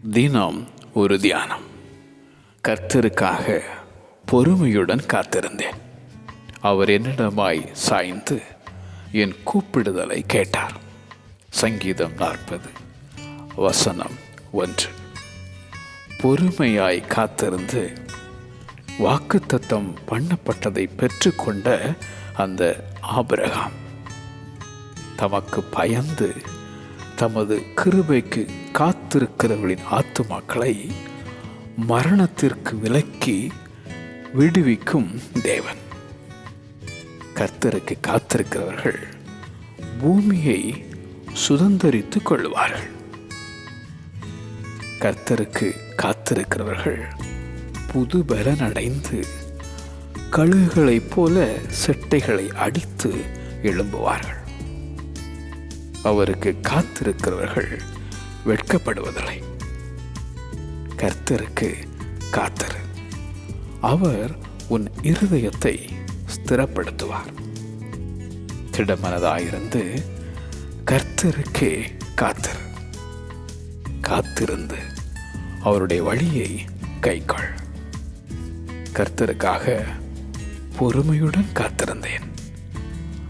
தினம் ஒரு தியானம். கர்த்தருக்காக பொறுமையுடன் காத்திருந்தேன். அவர் என்னிடமாய் சாய்ந்து என் கூப்பிடுதலை கேட்டார். சங்கீதம் 40 வசனம் 1. பொறுமையாய் காத்திருந்து வாக்குத்தத்தம் பண்ணப்பட்டதை பெற்றுக்கொண்ட அந்த ஆபிரகாம் தமக்கு பயந்து தமது கிருபைக்கு காத்திருக்கிறவர்களின் ஆத்துமாக்களை மரணத்திற்கு விலக்கி விடுவிக்கும் தேவன். கர்த்தருக்கு காத்திருக்கிறவர்கள் பூமியை சுதந்தரித்துக் கொள்வார்கள். கர்த்தருக்கு காத்திருக்கிறவர்கள் புது பலன் அடைந்து கழுகுகளைப் போல செட்டைகளை அடித்து எழும்புவார்கள். அவருக்கு காத்திருக்கிறவர்கள் வெட்கப்படுவதில்லை. கர்த்தருக்கு காத்திரு, அவர் உன் இருதயத்தை ஸ்திரப்படுத்துவார். திடமனதாயிருந்து கர்த்தருக்கே காத்திரு. காத்திருந்து அவருடைய வழியை கைக்கொள். கர்த்தருக்காக பொறுமையுடன் காத்திருந்தேன்.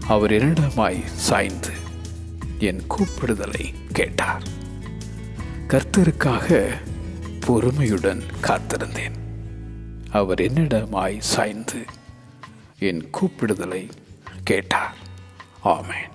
அவர் என்னிடமாய் சாய்ந்து என் கூப்பிடுதலை கேட்டார். கர்த்தருக்காக பொறுமையுடன் காத்திருந்தேன். அவர் என்னிடமாய் சாய்ந்து என் கூப்பிடுதலை கேட்டார். ஆமென்.